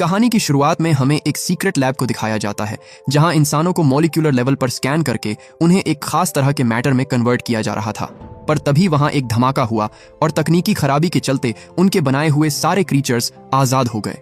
कहानी की शुरुआत में हमें एक सीक्रेट लैब को दिखाया जाता है जहां इंसानों को मॉलिक्यूलर लेवल पर स्कैन करके उन्हें एक खास तरह के मैटर में कन्वर्ट किया जा रहा था। पर तभी वहां एक धमाका हुआ और तकनीकी खराबी के चलते उनके बनाए हुए सारे क्रीचर्स आजाद हो गए।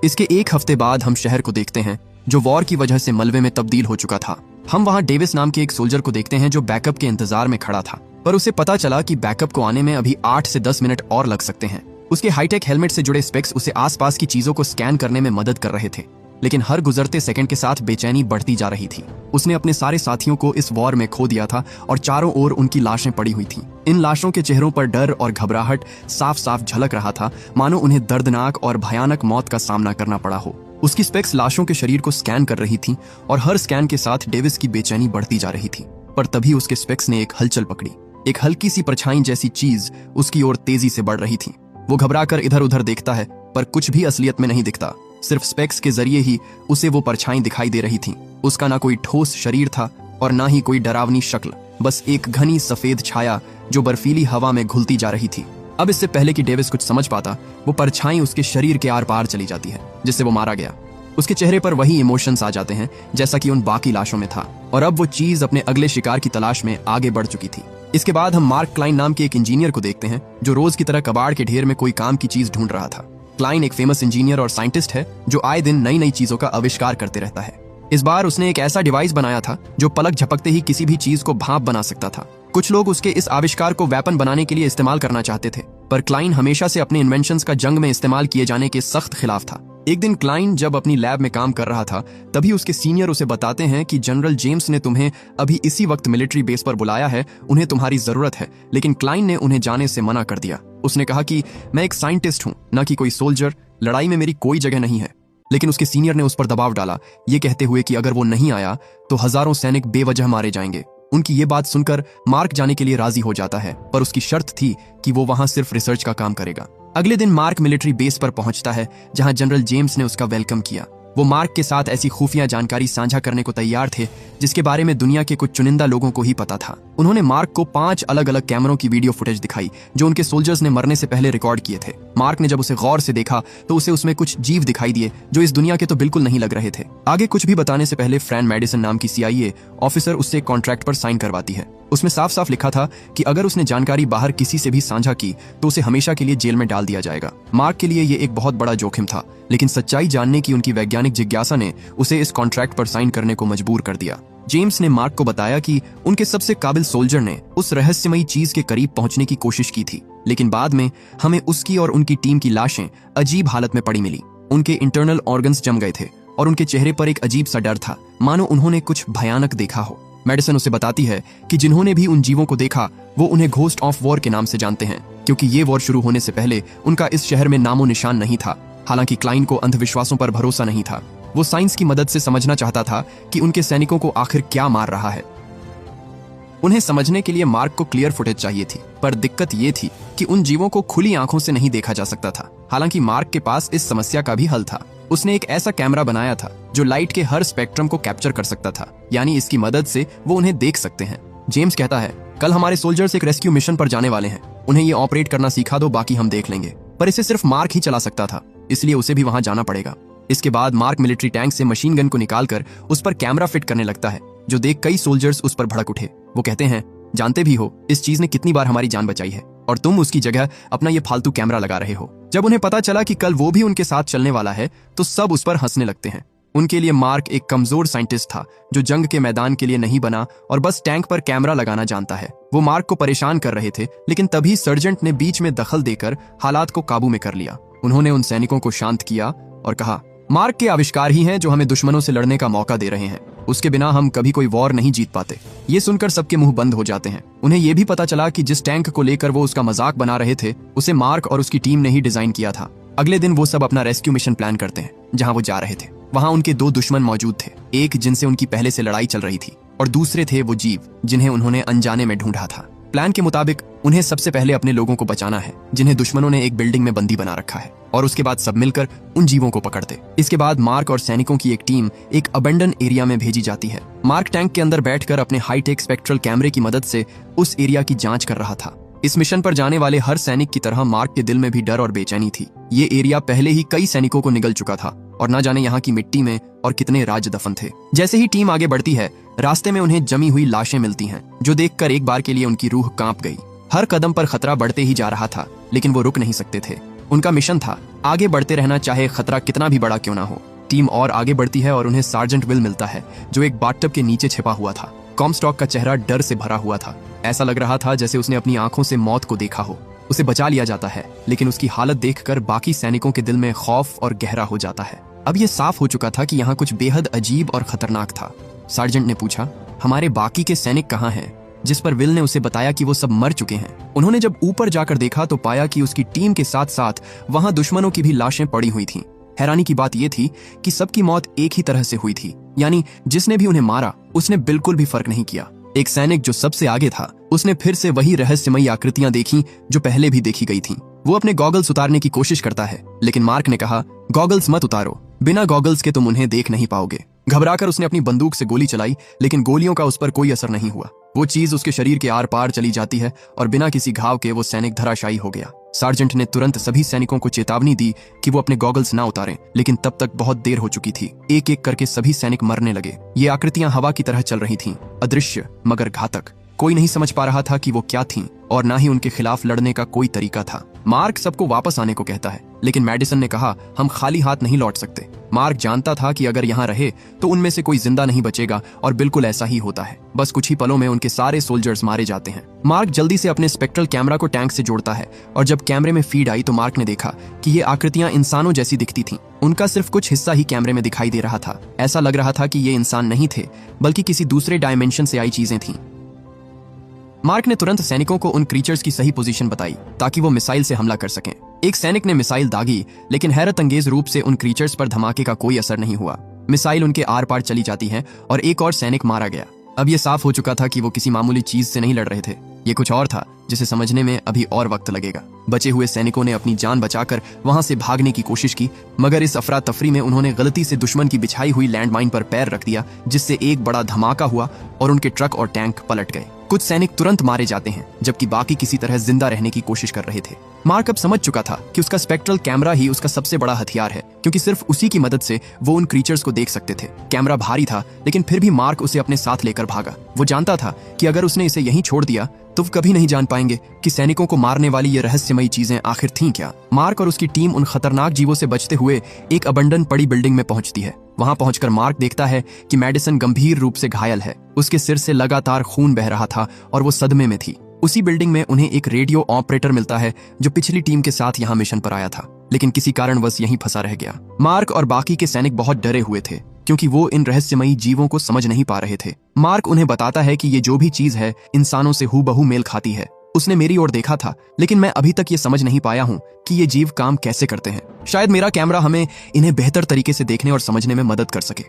इसके एक हफ्ते बाद हम शहर को देखते हैं जो वॉर की वजह से मलबे में तब्दील हो चुका था। हम वहां डेविस नाम के एक सोल्जर को देखते हैं जो बैकअप के इंतजार में खड़ा था, पर उसे पता चला कि बैकअप को आने में अभी 8 से 10 मिनट और लग सकते हैं। उसके हाईटेक हेलमेट से जुड़े स्पेक्स उसे आसपास की चीजों को स्कैन करने में मदद कर रहे थे, लेकिन हर गुजरते सेकंड के साथ बेचैनी बढ़ती जा रही थी। उसने अपने सारे साथियों को इस वॉर में खो दिया था और चारों ओर उनकी लाशें पड़ी हुई थीं। इन लाशों के चेहरों पर डर और घबराहट साफ साफ झलक रहा था, मानो उन्हें दर्दनाक और भयानक मौत का सामना करना पड़ा हो। उसकी स्पेक्स लाशों के शरीर को स्कैन कर रही थी और हर स्कैन के साथ डेविस की बेचैनी बढ़ती जा रही थी। पर तभी उसके स्पेक्स ने एक हलचल पकड़ी। एक हल्की सी परछाई जैसी चीज उसकी ओर तेजी से बढ़ रही थी। वो घबराकर इधर उधर देखता है, पर कुछ भी असलियत में नहीं दिखता। सिर्फ स्पेक्स के जरिए ही उसे वो परछाई दिखाई दे रही थी। उसका ना कोई ठोस शरीर था और ना ही कोई डरावनी शक्ल, बस एक घनी सफेद छाया जो बर्फीली हवा में घुलती जा रही थी। अब इससे पहले कि डेविस कुछ समझ पाता, वो परछाई उसके शरीर के आर पार चली जाती है, जिससे वो मारा गया। उसके चेहरे पर वही इमोशंस आ जाते हैं जैसा कि उन बाकी लाशों में था, और अब वो चीज अपने अगले शिकार की तलाश में आगे बढ़ चुकी थी। इसके बाद हम मार्क क्लाइन नाम के एक इंजीनियर को देखते हैं जो रोज की तरह कबाड़ के ढेर में कोई काम की चीज ढूंढ रहा था। क्लाइन एक फेमस इंजीनियर और साइंटिस्ट है जो आए दिन नई नई चीजों का आविष्कार करते रहता है। इस बार उसने एक ऐसा डिवाइस बनाया था जो पलक झपकते ही किसी भी चीज को भाप बना सकता था। कुछ लोग उसके इस आविष्कार को वेपन बनाने के लिए इस्तेमाल करना चाहते थे, पर क्लाइन हमेशा से अपने इन्वेंशंस का जंग में इस्तेमाल किए जाने के सख्त खिलाफ था। एक दिन क्लाइन जब अपनी लैब में काम कर रहा था, तभी उसके सीनियर उसे बताते हैं कि जनरल जेम्स ने तुम्हें अभी इसी वक्त मिलिट्री बेस पर बुलाया है, उन्हें तुम्हारी जरूरत है। लेकिन क्लाइन ने उन्हें जाने से मना कर दिया। उसने कहा कि मैं एक साइंटिस्ट हूं, न कि कोई सोल्जर, लड़ाई में मेरी कोई जगह नहीं है। लेकिन उसके सीनियर ने उस पर दबाव डाला, ये कहते हुए कि अगर वो नहीं आया तो हजारों सैनिक बेवजह मारे जाएंगे। उनकी ये बात सुनकर मार्क जाने के लिए राजी हो जाता है, पर उसकी शर्त थी कि वो वहां सिर्फ रिसर्च का काम करेगा। अगले दिन मार्क मिलिट्री बेस पर पहुंचता है जहां जनरल जेम्स ने उसका वेलकम किया। वो मार्क के साथ ऐसी खुफिया जानकारी साझा करने को तैयार थे जिसके बारे में दुनिया के कुछ चुनिंदा लोगों को ही पता था। उन्होंने मार्क को 5 अलग अलग कैमरों की वीडियो फुटेज दिखाई जो उनके सोल्जर्स ने मरने से पहले रिकॉर्ड किए थे। मार्क ने जब उसे गौर से देखा तो उसे उसमें कुछ जीव दिखाई दिए जो इस दुनिया के तो बिल्कुल नहीं लग रहे थे। आगे कुछ भी बताने से पहले फ्रैन मेडिसन नाम की CIA ऑफिसर उससे कॉन्ट्रैक्ट पर साइन करवाती है। उसमें साफ साफ लिखा था कि अगर उसने जानकारी बाहर किसी से भी साझा की तो उसे हमेशा के लिए जेल में डाल दिया जाएगा। मार्क के लिए ये एक बहुत बड़ा जोखिम था, लेकिन सच्चाई जानने की उनकी वैज्ञानिक जिज्ञासा ने उसे इस कॉन्ट्रैक्ट पर साइन करने को मजबूर कर दिया। जेम्स ने मार्क को बताया कि उनके सबसे काबिल सोल्जर ने उस रहस्यमयी चीज के करीब पहुंचने की कोशिश की थी, लेकिन बाद में हमें उसकी और उनकी टीम की लाशें अजीब हालत में पड़ी मिली। उनके इंटरनल ऑर्गन्स जम गए थे और उनके चेहरे पर एक अजीब सा डर था, मानो उन्होंने कुछ भयानक देखा हो। मेडिसन उसे बताती है कि जिन्होंने भी उन जीवों को देखा वो उन्हें घोस्ट ऑफ वॉर के नाम से जानते हैं, क्योंकि ये वॉर शुरू होने से पहले उनका इस शहर में नामो निशान नहीं था। हालांकि क्लाइन को अंधविश्वासों पर भरोसा नहीं था। वो साइंस की मदद से समझना चाहता था कि उनके सैनिकों को आखिर क्या मार रहा है। उन्हें समझने के लिए मार्क को क्लियर फुटेज चाहिए थी, पर दिक्कत ये थी कि उन जीवों को खुली आंखों से नहीं देखा जा सकता था। हालांकि मार्क के पास इस समस्या का भी हल था। उसने एक ऐसा कैमरा बनाया था जो लाइट के हर स्पेक्ट्रम को कैप्चर कर सकता था, यानी इसकी मदद से वो उन्हें देख सकते हैं। जेम्स कहता है, कल हमारे सोल्जर्स एक रेस्क्यू मिशन पर जाने वाले हैं, उन्हें ये ऑपरेट करना सिखा दो, बाकी हम देख लेंगे। पर इसे सिर्फ मार्क ही चला सकता था, इसलिए उसे भी वहां जाना पड़ेगा। इसके बाद मार्क मिलिट्री टैंक से मशीन गन को निकालकर उस पर कैमरा फिट करने लगता है, जो देख कई सोल्जर्स उस पर भड़क उठे। वो कहते हैं, जानते भी हो इस चीज ने कितनी बार हमारी जान बचाई है और तुम उसकी जगह अपना ये फालतू कैमरा लगा रहे हो। जब उन्हें पता चला कि कल वो भी उनके साथ चलने वाला है तो सब उस पर हंसने लगते हैं। उनके लिए मार्क एक कमजोर साइंटिस्ट था जो जंग के मैदान के लिए नहीं बना और बस टैंक पर कैमरा लगाना जानता है। वो मार्क को परेशान कर रहे थे, लेकिन तभी सर्जेंट ने बीच में दखल देकर हालात को काबू में कर लिया। उन्होंने उन सैनिकों को शांत किया और कहा, मार्क के आविष्कार ही हैं जो हमें दुश्मनों से लड़ने का मौका दे रहे हैं। उसके बिना हम कभी कोई वॉर नहीं जीत पाते। ये सुनकर सबके मुंह बंद हो जाते हैं। उन्हें यह भी पता चला कि जिस टैंक को लेकर वो उसका मजाक बना रहे थे उसे मार्क और उसकी टीम ने ही डिजाइन किया था। अगले दिन वो सब अपना रेस्क्यू मिशन प्लान करते हैं। जहां वो जा रहे थे वहां उनके 2 दुश्मन मौजूद थे, एक जिनसे उनकी पहले से लड़ाई चल रही थी और दूसरे थे वो जीव जिन्हें उन्होंने अनजाने में ढूंढा था। प्लान के मुताबिक उन्हें सबसे पहले अपने लोगों को बचाना है जिन्हें दुश्मनों ने एक बिल्डिंग में बंदी बना रखा है, और उसके बाद सब मिलकर उन जीवों को पकड़ते। इसके बाद मार्क और सैनिकों की एक टीम एक अबेंडन एरिया में भेजी जाती है। मार्क टैंक के अंदर बैठकर अपने हाईटेक स्पेक्ट्रल कैमरे की मदद से उस एरिया की जांच कर रहा था। इस मिशन पर जाने वाले हर सैनिक की तरह मार्क के दिल में भी डर और बेचैनी थी। ये एरिया पहले ही कई सैनिकों को निगल चुका था और न जाने यहाँ की मिट्टी में और कितने राज दफन थे। जैसे ही टीम आगे बढ़ती है, रास्ते में उन्हें जमी हुई लाशें मिलती हैं, जो देखकर एक बार के लिए उनकी रूह कांप गई। हर कदम पर खतरा बढ़ते ही जा रहा था, लेकिन वो रुक नहीं सकते थे। उनका मिशन था आगे बढ़ते रहना, चाहे खतरा कितना भी बड़ा क्यों ना हो। टीम और आगे बढ़ती है और उन्हें सार्जेंट विल मिलता है, जो एक बाथटब के नीचे छिपा हुआ था। कॉमस्टॉक का चेहरा डर से भरा हुआ था। ऐसा लग रहा था जैसे उसने अपनी आंखों से मौत को देखा हो। उसे बचा लिया जाता है, लेकिन उसकी हालत देखकर बाकी सैनिकों के दिल में खौफ और गहरा हो जाता है। अब यह साफ हो चुका था कि यहाँ कुछ बेहद अजीब और खतरनाक था। सार्जेंट ने पूछा, हमारे बाकी के सैनिक कहाँ हैं? जिस पर विल ने उसे बताया कि वो सब मर चुके हैं। उन्होंने जब ऊपर जाकर देखा तो पाया कि उसकी टीम के साथ साथ वहां दुश्मनों की भी लाशें पड़ी हुई थीं। हैरानी की बात यह थी कि सबकी मौत एक ही तरह से हुई थी, यानी जिसने भी उन्हें मारा उसने बिल्कुल भी फर्क नहीं किया। एक सैनिक जो सबसे आगे था, उसने फिर से वही रहस्यमयी आकृतियां देखी जो पहले भी देखी गई थीं। वो अपने गॉगल्स उतारने की कोशिश करता है, लेकिन मार्क ने कहा, गॉगल्स मत उतारो, बिना गॉगल्स के तुम उन्हें देख नहीं पाओगे। घबराकर उसने अपनी बंदूक से गोली चलाई, लेकिन गोलियों का उस पर कोई असर नहीं हुआ। वो चीज उसके शरीर के आर पार चली जाती है और बिना किसी घाव के वो सैनिक धराशायी हो गया। सार्जेंट ने तुरंत सभी सैनिकों को चेतावनी दी कि वो अपने गॉगल्स ना उतारें, लेकिन तब तक बहुत देर हो चुकी थी। एक एक करके सभी सैनिक मरने लगे। ये आकृतियां हवा की तरह चल रही थीं, अदृश्य मगर घातक। कोई नहीं समझ पा रहा था कि वो क्या थीं और ना ही उनके खिलाफ लड़ने का कोई तरीका था। मार्क सबको वापस आने को कहता है, लेकिन मैडिसन ने कहा, हम खाली हाथ नहीं लौट सकते। मार्क जानता था कि अगर यहाँ रहे तो उनमें से कोई जिंदा नहीं बचेगा, और बिल्कुल ऐसा ही होता है। बस कुछ ही पलों में उनके सारे सोल्जर्स मारे जाते हैं। मार्क जल्दी से अपने स्पेक्ट्रल कैमरा को टैंक से जोड़ता है, और जब कैमरे में फीड आई तो मार्क ने देखा कि ये आकृतियां इंसानों जैसी दिखती थीं। उनका सिर्फ कुछ हिस्सा ही कैमरे में दिखाई दे रहा था। ऐसा लग रहा था कि ये इंसान नहीं थे, बल्कि किसी दूसरे डायमेंशन से आई चीजें थीं। मार्क ने तुरंत सैनिकों को उन क्रीचर्स की सही पोजीशन बताई ताकि वो मिसाइल से हमला कर सकें। एक सैनिक ने मिसाइल दागी, लेकिन हैरत अंगेज रूप से उन क्रीचर्स पर धमाके का कोई असर नहीं हुआ। मिसाइल उनके आर पार चली जाती है और एक और सैनिक मारा गया। अब यह साफ हो चुका था कि वो किसी मामूली चीज से नहीं लड़ रहे थे। ये कुछ और था जिसे समझने में अभी और वक्त लगेगा। बचे हुए सैनिकों ने अपनी जान बचाकर वहां से भागने की कोशिश की, मगर इस अफरा तफरी में उन्होंने गलती से दुश्मन की बिछाई हुई लैंडमाइन पर पैर रख दिया, जिससे एक बड़ा धमाका हुआ और उनके ट्रक और टैंक पलट गए। कुछ सैनिक तुरंत मारे जाते हैं, जबकि बाकी किसी तरह जिंदा रहने की कोशिश कर रहे थे। मार्क अब समझ चुका था कि उसका स्पेक्ट्रल कैमरा ही उसका सबसे बड़ा हथियार है, क्योंकि सिर्फ उसी की मदद से वो उन क्रीचर्स को देख सकते थे। कैमरा भारी था, लेकिन फिर भी मार्क उसे अपने साथ लेकर भागा। वो जानता था कि अगर उसने इसे यहीं छोड़ दिया तो वो कभी नहीं जान पाएंगे कि सैनिकों को मारने वाली ये रहस्यमयी चीजें आखिर थीं क्या। मार्क और उसकी टीम उन खतरनाक जीवों से बचते हुए एक अबंडन पड़ी बिल्डिंग में पहुंचती है। वहां पहुंचकर मार्क देखता है कि मैडिसन गंभीर रूप से घायल है। उसके सिर से लगातार खून बह रहा था और वो सदमे में थी। उसी बिल्डिंग में उन्हें एक रेडियो ऑपरेटर मिलता है जो पिछली टीम के साथ यहाँ मिशन पर आया था, लेकिन किसी कारणवश यहीं फंसा रह गया। मार्क और बाकी के सैनिक बहुत डरे हुए थे, क्योंकि वो इन रहस्यमयी जीवों को समझ नहीं पा रहे थे। मार्क उन्हें बताता है कि ये जो भी चीज है इंसानों से हूबहू मेल खाती है। उसने मेरी ओर देखा था, लेकिन मैं अभी तक ये समझ नहीं पाया हूँ कि ये जीव काम कैसे करते हैं। शायद मेरा कैमरा हमें इन्हें बेहतर तरीके से देखने और समझने में मदद कर सके।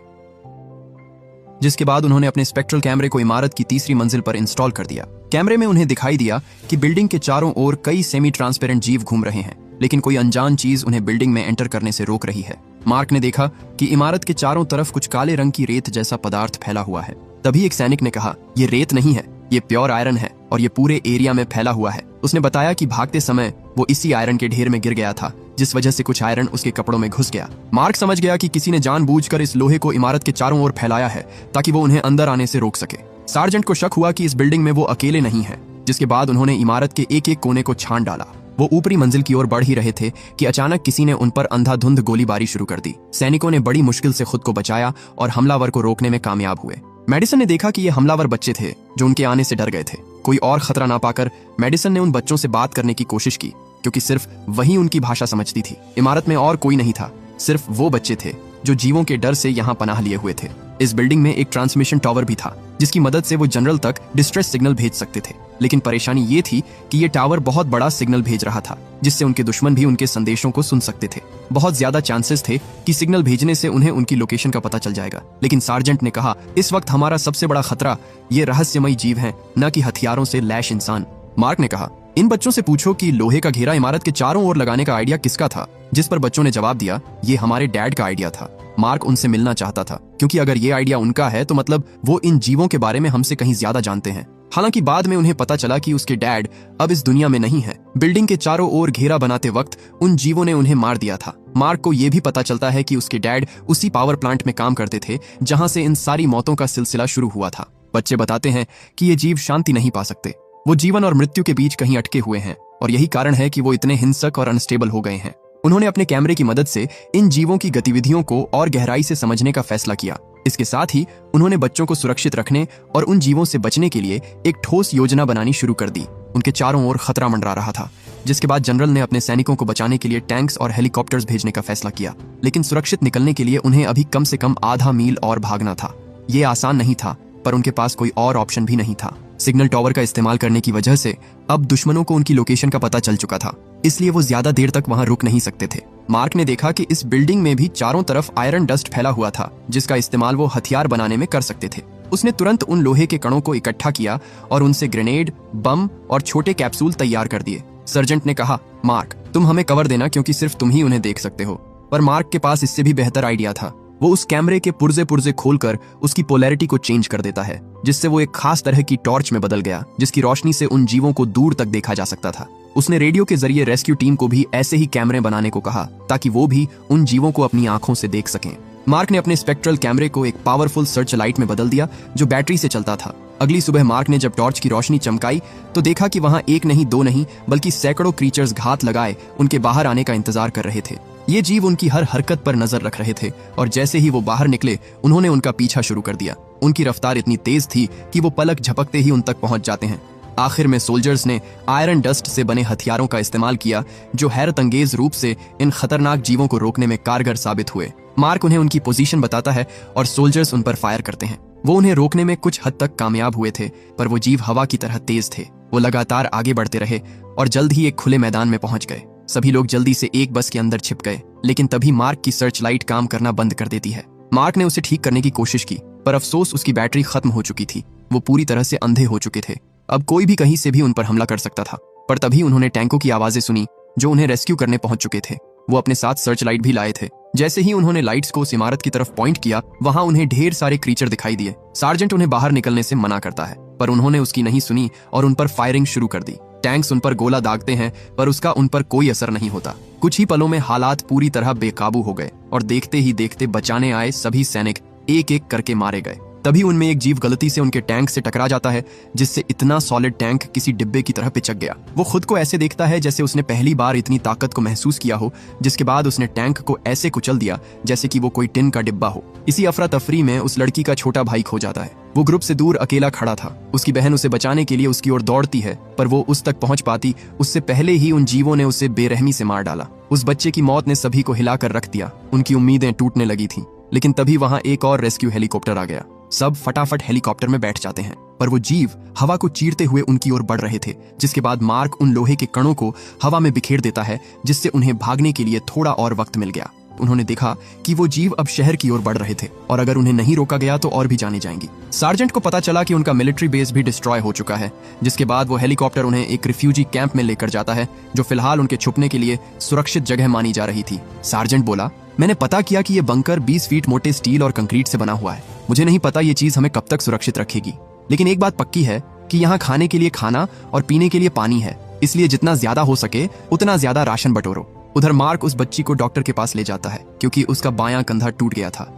जिसके बाद उन्होंने अपने स्पेक्ट्रल कैमरे को इमारत की तीसरी मंजिल पर इंस्टॉल कर दिया। कैमरे में उन्हें दिखाई दिया कि बिल्डिंग के चारों ओर कई सेमी ट्रांसपेरेंट जीव घूम रहे हैं, लेकिन कोई अनजान चीज उन्हें बिल्डिंग में एंटर करने से रोक रही है। मार्क ने देखा कि इमारत के चारों तरफ कुछ काले रंग की रेत जैसा पदार्थ फैला हुआ है। तभी एक सैनिक ने कहा, ये रेत नहीं है, ये प्योर आयरन है और ये पूरे एरिया में फैला हुआ है। उसने बताया कि भागते समय वो इसी आयरन के ढेर में गिर गया था, जिस वजह से कुछ आयरन उसके कपड़ों में घुस गया। मार्क समझ गया कि किसी ने जानबूझकर इस लोहे को इमारत के चारों ओर फैलाया है ताकि वो उन्हें अंदर आने से रोक सके। सार्जेंट को शक हुआ कि इस बिल्डिंग में वो अकेले नहीं है, जिसके बाद उन्होंने इमारत के एक एक कोने को छान डाला। वो ऊपरी मंजिल की ओर बढ़ ही रहे थे कि अचानक किसी ने उन पर अंधाधुंध गोलीबारी शुरू कर दी। सैनिकों ने बड़ी मुश्किल से खुद को बचाया और हमलावर को रोकने में कामयाब हुए। मेडिसन ने देखा कि ये हमलावर बच्चे थे जो उनके आने से डर गए थे। कोई और खतरा ना पाकर मेडिसन ने उन बच्चों से बात करने की कोशिश की, क्योंकि सिर्फ वही उनकी भाषा समझती थी। इमारत में और कोई नहीं था, सिर्फ वो बच्चे थे जो जीवों के डर से यहाँ पनाह लिए हुए थे। इस बिल्डिंग में एक ट्रांसमिशन टावर भी था, जिसकी मदद से वो जनरल तक डिस्ट्रेस सिग्नल भेज सकते थे। लेकिन परेशानी ये थी कि ये टावर बहुत बड़ा सिग्नल भेज रहा था, जिससे उनके दुश्मन भी उनके संदेशों को सुन सकते थे। बहुत ज्यादा चांसेस थे कि सिग्नल भेजने से उन्हें उनकी लोकेशन का पता चल जाएगा। लेकिन सार्जेंट ने कहा, इस वक्त हमारा सबसे बड़ा खतरा ये रहस्यमयी जीव हैं, न कि हथियारों से लैश इंसान। मार्क ने कहा, इन बच्चों से पूछो कि लोहे का घेरा इमारत के चारों ओर लगाने का आइडिया किसका था। जिस पर बच्चों ने जवाब दिया, ये हमारे डैड का आइडिया था। मार्क उनसे मिलना चाहता था, क्योंकि अगर ये आइडिया उनका है तो मतलब वो इन जीवों के बारे में हमसे कहीं ज्यादा जानते हैं। हालांकि बाद में उन्हें पता चला कि उसके डैड अब इस दुनिया में नहीं है। बिल्डिंग के चारों ओर घेरा बनाते वक्त उन जीवों ने उन्हें मार दिया था। मार्क को यह भी पता चलता है कि उसके डैड उसी पावर प्लांट में काम करते थे जहां से इन सारी मौतों का सिलसिला शुरू हुआ था। बच्चे बताते हैं कि ये जीव शांति नहीं पा सकते, वो जीवन और मृत्यु के बीच कहीं अटके हुए हैं और यही कारण है कि वो इतने हिंसक और अनस्टेबल हो गए हैं। उन्होंने अपने कैमरे की मदद से इन जीवों की गतिविधियों को और गहराई से समझने का फैसला किया। इसके साथ ही उन्होंने बच्चों को सुरक्षित रखने और उन जीवों से बचने के लिए एक ठोस योजना बनानी शुरू कर दी। उनके चारों ओर खतरा मंडरा रहा था, जिसके बाद जनरल ने अपने सैनिकों को बचाने के लिए टैंक्स और हेलीकॉप्टर्स भेजने का फैसला किया। लेकिन सुरक्षित निकलने के लिए उन्हें अभी कम से कम आधा मील और भागना था। ये आसान नहीं था, पर उनके पास कोई और ऑप्शन भी नहीं था। सिग्नल टावर का इस्तेमाल करने की वजह से अब दुश्मनों को उनकी लोकेशन का पता चल चुका था, इसलिए वो ज्यादा देर तक वहां रुक नहीं सकते थे। मार्क ने देखा कि इस बिल्डिंग में भी चारों तरफ आयरन डस्ट फैला हुआ था, जिसका इस्तेमाल वो हथियार बनाने में कर सकते थे। उसने तुरंत उन लोहे के कणों को इकट्ठा किया और उनसे ग्रेनेड, बम और छोटे कैप्सूल तैयार कर दिए। सर्जेंट ने कहा, मार्क, तुम हमें कवर देना क्योंकि सिर्फ तुम ही उन्हें देख सकते हो। पर मार्क के पास इससे भी बेहतर आइडिया था। वो उस कैमरे के पुर्जे पुर्जे खोलकर उसकी पोलैरिटी को चेंज कर देता है, जिससे वो एक खास तरह की टॉर्च में बदल गया, जिसकी रोशनी से उन जीवों को दूर तक देखा जा सकता था। उसने रेडियो के जरिए रेस्क्यू टीम को भी ऐसे ही कैमरे बनाने को कहा, ताकि वो भी उन जीवों को अपनी आंखों से देख सकें। मार्क ने अपने स्पेक्ट्रल कैमरे को एक पावरफुल सर्च लाइट में बदल दिया, जो बैटरी से चलता था। अगली सुबह मार्क ने जब टॉर्च की रोशनी चमकाई तो देखा कि वहां एक नहीं, दो नहीं, बल्कि सैकड़ों क्रीचर्स घात लगाए उनके बाहर आने का इंतजार कर रहे थे। ये जीव उनकी हर हरकत पर नजर रख रहे थे और जैसे ही वो बाहर निकले उन्होंने उनका पीछा शुरू कर दिया। उनकी रफ्तार इतनी तेज थी कि वो पलक झपकते ही उन तक पहुंच जाते हैं। आखिर में सोल्जर्स ने आयरन डस्ट से बने हथियारों का इस्तेमाल किया, जो हैरत अंगेज रूप से इन खतरनाक जीवों को रोकने में कारगर साबित हुए। मार्क उन्हें उनकी पोजीशन बताता है और सोल्जर्स उन पर फायर करते हैं। वो उन्हें रोकने में कुछ हद तक कामयाब हुए थे, पर वो जीव हवा की तरह तेज थे। वो लगातार आगे बढ़ते रहे और जल्द ही एक खुले मैदान में पहुंच गए। सभी लोग जल्दी से एक बस के अंदर छिप गए, लेकिन तभी मार्क की सर्च लाइट काम करना बंद कर देती है। मार्क ने उसे ठीक करने की कोशिश की, पर अफसोस उसकी बैटरी खत्म हो चुकी थी। वो पूरी तरह से अंधे हो चुके थे। अब कोई भी कहीं से भी उन पर हमला कर सकता था। पर तभी उन्होंने टैंकों की आवाजें सुनी, जो उन्हें रेस्क्यू करने पहुंच चुके थे। वो अपने साथ सर्च लाइट भी लाए थे। जैसे ही उन्होंने लाइट्स को उस इमारत की तरफ पॉइंट किया, वहां उन्हें ढेर सारे क्रीचर दिखाई दिए। सार्जेंट उन्हें बाहर निकलने से मना करता है, पर उन्होंने उसकी नहीं सुनी और उन पर फायरिंग शुरू कर दी। टैंक्स उन पर गोला दागते हैं, पर उसका उन पर कोई असर नहीं होता। कुछ ही पलों में हालात पूरी तरह बेकाबू हो गए और देखते ही देखते बचाने आए सभी सैनिक एक एक करके मारे गए। तभी उनमें एक जीव गलती से उनके टैंक से टकरा जाता है, जिससे इतना सॉलिड टैंक किसी डिब्बे की तरह पिचक गया। वो खुद को ऐसे देखता है जैसे उसने पहली बार इतनी ताकत को महसूस किया हो, जिसके बाद उसने टैंक को ऐसे कुचल दिया जैसे कि वो कोई टिन का डिब्बा हो। इसी अफरा तफरी में उस लड़की का छोटा भाई खो जाता है। वो ग्रुप से दूर अकेला खड़ा था। उसकी बहन उसे बचाने के लिए उसकी ओर दौड़ती है, पर वो उस तक पहुंच पाती उससे पहले ही उन जीवों ने उसे बेरहमी से मार डाला। उस बच्चे की मौत ने सभी को हिलाकर रख दिया। उनकी उम्मीदें टूटने लगी थी। लेकिन तभी वहां एक और रेस्क्यू हेलीकॉप्टर आ गया। सब फटाफट हेलीकॉप्टर में बैठ जाते हैं, पर वो जीव हवा को चीरते हुए उनकी ओर बढ़ रहे थे। जिसके बाद मार्क उन लोहे के कणों को हवा में बिखेर देता है, जिससे उन्हें भागने के लिए थोड़ा और वक्त मिल गया। उन्होंने देखा कि वो जीव अब शहर की ओर बढ़ रहे थे और अगर उन्हें नहीं रोका गया तो और भी जाने जाएंगी। सार्जेंट को पता चला कि उनका मिलिट्री बेस भी डिस्ट्रॉय हो चुका है, जिसके बाद वो हेलीकॉप्टर उन्हें एक रिफ्यूजी कैंप में लेकर जाता है, जो फिलहाल उनके छुपने के लिए सुरक्षित जगह मानी जा रही थी। सार्जेंट बोला, मैंने पता किया कि ये बंकर 20 फीट मोटे स्टील और कंक्रीट से बना हुआ है। मुझे नहीं पता ये चीज हमें कब तक सुरक्षित रखेगी, लेकिन एक बात पक्की है कि यहाँ खाने के लिए खाना और पीने के लिए पानी है, इसलिए जितना ज्यादा हो सके उतना ज्यादा राशन बटोरो। उधर मार्क उस बच्ची को डॉक्टर के पास ले जाता है, क्योंकि उसका बायां कंधा टूट गया था।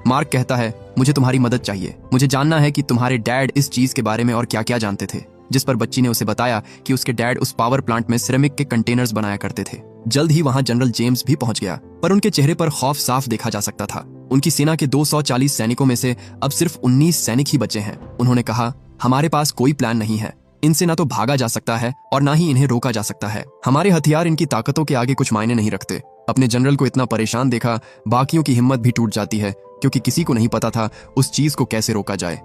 मार्क कहता है, मुझे तुम्हारी मदद चाहिए। मुझे जानना है कि तुम्हारे डैड इस चीज के बारे में और क्या क्या जानते थे। जिस पर बच्ची ने उसे बताया कि उसके डैड उस पावर प्लांट में सिरेमिक के कंटेनर्स बनाया करते थे। जल्द ही वहां जनरल जेम्स भी पहुंच गया, पर उनके चेहरे पर खौफ साफ देखा जा सकता था। उनकी सेना के 240 सैनिकों में से अब सिर्फ 19 सैनिक ही बचे हैं। उन्होंने कहा, हमारे पास कोई प्लान नहीं है। इनसे ना तो भागा जा सकता है और ना ही इन्हें रोका जा सकता है। हमारे हथियार इनकी ताकतों के आगे कुछ मायने नहीं रखते। अपने जनरल को इतना परेशान देखा बाकियों की हिम्मत भी टूट जाती है, क्योंकि किसी को नहीं पता था उस चीज को कैसे रोका जाए।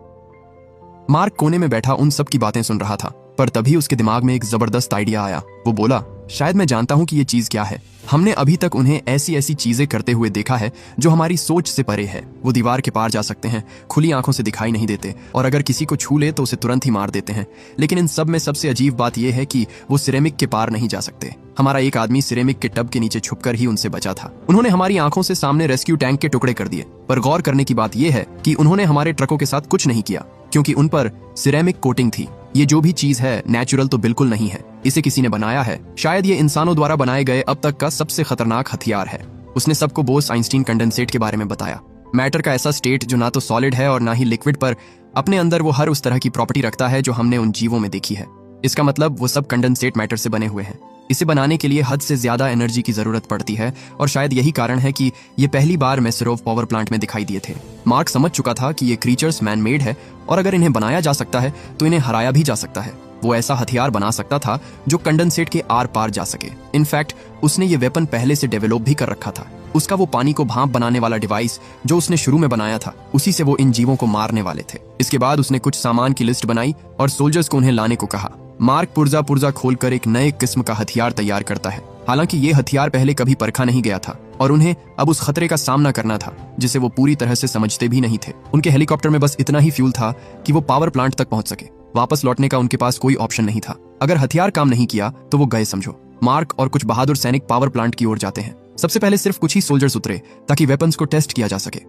मार्क कोने में बैठा उन सब की बातें सुन रहा था, पर तभी उसके दिमाग में एक जबरदस्त आइडिया आया। वो बोला, शायद मैं जानता हूं कि ये चीज क्या है। हमने अभी तक उन्हें ऐसी ऐसी चीजें करते हुए देखा है जो हमारी सोच से परे है। वो दीवार के पार जा सकते हैं, खुली आंखों से दिखाई नहीं देते और अगर किसी को छू ले तो उसे तुरंत ही मार देते हैं। लेकिन इन सब में सबसे अजीब बात यह है कि वो सिरेमिक के पार नहीं जा सकते। हमारा एक आदमी सिरेमिक के टब के नीचे छुपकर ही उनसे बचा था। उन्होंने हमारी आंखों से सामने रेस्क्यू टैंक के टुकड़े कर दिए, पर गौर करने की बात यह है कि उन्होंने हमारे ट्रकों के साथ कुछ नहीं किया। क्योंकि उन पर सिरेमिक कोटिंग थी। ये जो भी चीज है नेचुरल तो बिल्कुल नहीं है, इसे किसी ने बनाया है। शायद ये इंसानों द्वारा बनाए गए अब तक का सबसे खतरनाक हथियार है। उसने सबको बोस-आइंस्टीन कंडेंसेट के बारे में बताया। मैटर का ऐसा स्टेट जो ना तो सॉलिड है और ना ही लिक्विड, पर अपने अंदर वो हर उस तरह की प्रॉपर्टी रखता है जो हमने उन जीवों में देखी है। इसका मतलब वो सब कंडेंसेट मैटर से बने हुए हैं। इसे बनाने के लिए हद से ज्यादा एनर्जी की जरूरत पड़ती है और शायद यही कारण है कि ये पहली बार मेसरोव पावर प्लांट में दिखाई दिए थे। मार्क समझ चुका था कि ये क्रीचर्स मैन मेड है और अगर इन्हें बनाया जा सकता है तो इन्हें हराया भी जा सकता है। वो ऐसा हथियार बना सकता था जो कंडेंसेट के आर पार जा सके। इनफैक्ट उसने ये वेपन पहले से डेवलप भी कर रखा था। उसका वो पानी को भाप बनाने वाला डिवाइस जो उसने शुरू में बनाया था, उसी से वो इन जीवों को मारने वाले थे। इसके बाद उसने कुछ सामान की लिस्ट बनाई और सोल्जर्स को उन्हें लाने को कहा। मार्क पुर्जा पुर्जा खोलकर एक नए किस्म का हथियार तैयार करता है। हालांकि ये हथियार पहले कभी परखा नहीं गया था और उन्हें अब उस खतरे का सामना करना था जिसे वो पूरी तरह से समझते भी नहीं थे। उनके हेलीकॉप्टर में बस इतना ही फ्यूल था कि वो पावर प्लांट तक पहुंच सके। वापस लौटने का उनके पास कोई ऑप्शन नहीं था। अगर हथियार काम नहीं किया तो वो गए समझो। मार्क और कुछ बहादुर सैनिक पावर प्लांट की ओर जाते हैं। सबसे पहले सिर्फ कुछ ही सोल्जर्स उतरे ताकि वेपन्स को टेस्ट किया जा सके।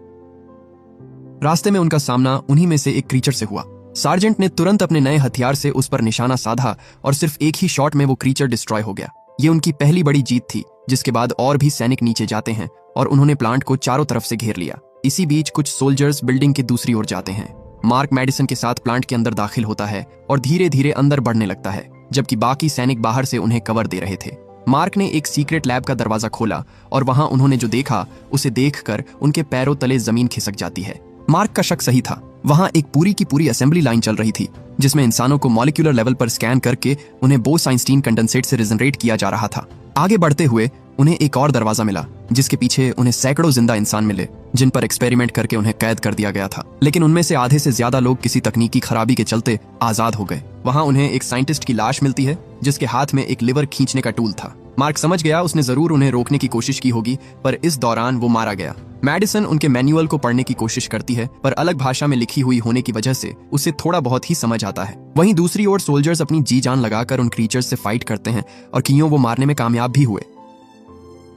रास्ते में उनका सामना उन्हीं में से एक क्रीचर से हुआ। सार्जेंट ने तुरंत अपने नए हथियार से उस पर निशाना साधा और सिर्फ एक ही शॉट में वो क्रीचर डिस्ट्रॉय हो गया। ये उनकी पहली बड़ी जीत थी, जिसके बाद और भी सैनिक नीचे जाते हैं और उन्होंने प्लांट को चारों तरफ से घेर लिया। इसी बीच कुछ सोल्जर्स बिल्डिंग की दूसरी ओर जाते हैं। मार्क मेडिसन के साथ प्लांट के अंदर दाखिल होता है और धीरे धीरे अंदर बढ़ने लगता है, जबकि बाकी सैनिक बाहर से उन्हें कवर दे रहे थे। मार्क ने एक सीक्रेट लैब का दरवाजा खोला और वहां उन्होंने जो देखा उसे देखकर उनके पैरों तले जमीन खिसक जाती है। मार्क का शक सही था। वहां एक पूरी की पूरी असेंबली लाइन चल रही थी जिसमें इंसानों को मॉलिक्यूलर लेवल पर स्कैन करके उन्हें बोस-आइंस्टीन कंडेंसेट से रिजनरेट किया जा रहा था। आगे बढ़ते हुए उन्हें एक और दरवाजा मिला जिसके पीछे उन्हें सैकड़ों जिंदा इंसान मिले जिन पर एक्सपेरिमेंट करके उन्हें कैद कर दिया गया था। लेकिन उनमें से आधे से ज्यादा लोग किसी तकनीकी खराबी के चलते आजाद हो गए। वहां उन्हें एक साइंटिस्ट की लाश मिलती है जिसके हाथ में एक लिवर खींचने का टूल था। मार्क समझ गया उसने जरूर उन्हें रोकने की कोशिश की होगी, पर इस दौरान वो मारा गया। मेडिसन उनके मैनुअल को पढ़ने की कोशिश करती है, पर अलग भाषा में लिखी हुई होने की वजह से उसे थोड़ा बहुत ही समझ आता है। वहीं दूसरी ओर सोल्जर्स अपनी जी जान लगाकर उन क्रीचर्स से फाइट करते हैं और कियों वो मारने में कामयाब भी हुए।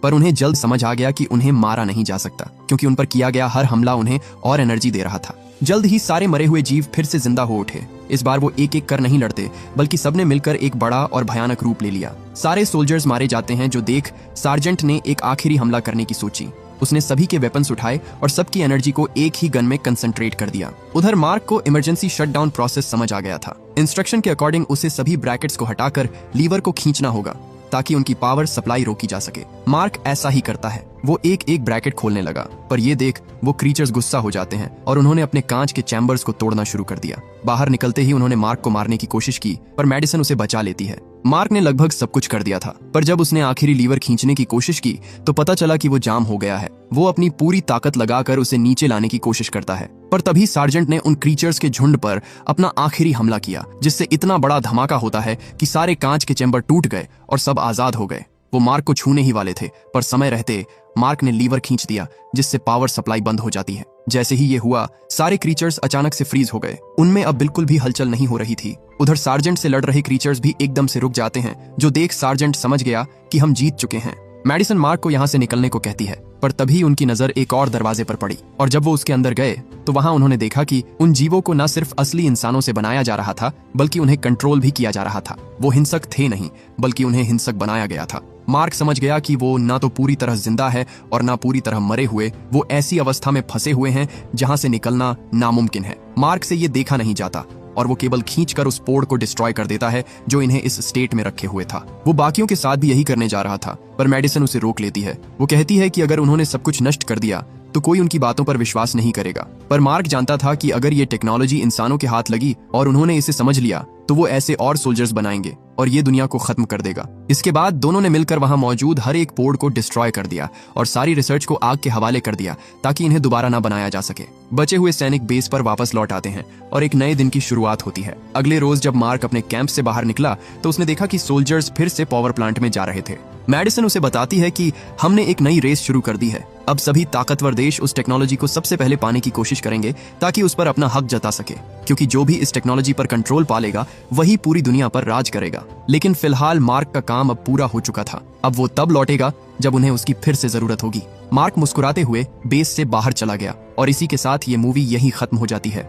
पर उन्हें जल्द समझ आ गया कि उन्हें मारा नहीं जा सकता क्योंकि उन पर किया गया हर हमला उन्हें और एनर्जी दे रहा था। जल्द ही सारे मरे हुए जीव फिर से जिंदा हो उठे। इस बार वो एक एक कर नहीं लड़ते, बल्कि सबने मिलकर एक बड़ा और भयानक रूप ले लिया। सारे सोल्जर्स मारे जाते हैं जो देख सार्जेंट ने एक आखिरी हमला करने की सोची। उसने सभी के वेपन्स उठाए और सबकी एनर्जी को एक ही गन में कंसंट्रेट कर दिया। उधर मार्क को इमरजेंसी शटडाउन प्रोसेस समझ आ गया था। इंस्ट्रक्शन के अकॉर्डिंग उसे सभी ब्रैकेट्स को हटाकर लीवर को खींचना होगा ताकि उनकी पावर सप्लाई रोकी जा सके। मार्क ऐसा ही करता है। वो एक एक ब्रैकेट खोलने लगा, पर ये देख वो क्रीचर्स गुस्सा हो जाते हैं और उन्होंने अपने कांच के चैम्बर्स को तोड़ना शुरू कर दिया। बाहर निकलते ही उन्होंने मार्क को मारने की कोशिश की, पर मेडिसन उसे बचा लेती है। मार्क ने लगभग सब कुछ कर दिया था, पर जब उसने आखिरी लीवर खींचने की कोशिश की तो पता चला कि वो जाम हो गया है। वो अपनी पूरी ताकत लगाकर उसे नीचे लाने की कोशिश करता है, पर तभी सार्जेंट ने उन क्रीचर्स के झुंड पर अपना आखिरी हमला किया, जिससे इतना बड़ा धमाका होता है कि सारे कांच के चैम्बर टूट गए और सब आजाद हो गए। वो मार्क को छूने ही वाले थे, पर समय रहते मार्क ने लीवर खींच दिया जिससे पावर सप्लाई बंद हो जाती है। जैसे ही ये हुआ, सारे क्रीचर्स अचानक से फ्रीज हो गए। उनमें अब बिल्कुल भी हलचल नहीं हो रही थी। उधर सार्जेंट से लड़ रहे क्रीचर्स भी एकदम से रुक जाते हैं, जो देख सार्जेंट समझ गया कि हम जीत चुके हैं। मेडिसन मार्क को यहाँ से निकलने को कहती है, पर तभी उनकी नजर एक और दरवाजे पर पड़ी और जब वो उसके अंदर गए तो वहां उन्होंने देखा कि उन जीवों को न सिर्फ असली इंसानों से बनाया जा रहा था, बल्कि उन्हें कंट्रोल भी किया जा रहा था। वो हिंसक थे नहीं, बल्कि उन्हें हिंसक बनाया गया था। मार्क समझ गया कि वो ना तो पूरी तरह जिंदा है और ना पूरी तरह मरे हुए। वो ऐसी अवस्था में फंसे हुए हैं जहां से निकलना नामुमकिन है। मार्क से ये देखा नहीं जाता और वो केवल खींचकर उस पोर्ट को डिस्ट्रॉय कर देता है जो इन्हें इस स्टेट में रखे हुए था। वो बाकियों के साथ भी यही करने जा रहा था, पर मेडिसन उसे रोक लेती है। वो कहती है कि अगर उन्होंने सब कुछ नष्ट कर दिया तो कोई उनकी बातों पर विश्वास नहीं करेगा। पर मार्क जानता था कि अगर ये टेक्नोलॉजी इंसानों के हाथ लगी और उन्होंने इसे समझ लिया तो वो ऐसे और सोल्जर्स बनाएंगे और ये दुनिया को खत्म कर देगा। इसके बाद दोनों ने मिलकर वहां मौजूद हर एक पोर्ट को डिस्ट्रॉय कर दिया और सारी रिसर्च को आग के हवाले कर दिया ताकि इन्हें दोबारा ना बनाया जा सके। बचे हुए सैनिक बेस पर वापस लौट आते हैं और एक नए दिन की शुरुआत होती है। अगले रोज जब मार्क अपने कैंप से बाहर निकला तो उसने देखा कि सोल्जर्स फिर से पावर प्लांट में जा रहे थे। मेडिसन उसे बताती है कि हमने एक नई रेस शुरू कर दी है। अब सभी ताकतवर देश उस टेक्नोलॉजी को सबसे पहले पाने की कोशिश करेंगे ताकि उस पर अपना हक जता सके, क्योंकि जो भी इस टेक्नोलॉजी पर कंट्रोल पालेगा वही पूरी दुनिया पर राज करेगा। लेकिन फिलहाल मार्क का काम अब पूरा हो चुका था। अब वो तब लौटेगा जब उन्हें उसकी फिर से जरूरत होगी। मार्क मुस्कुराते हुए बेस से बाहर चला गया और इसी के साथ ये मूवी यहीं खत्म हो जाती है।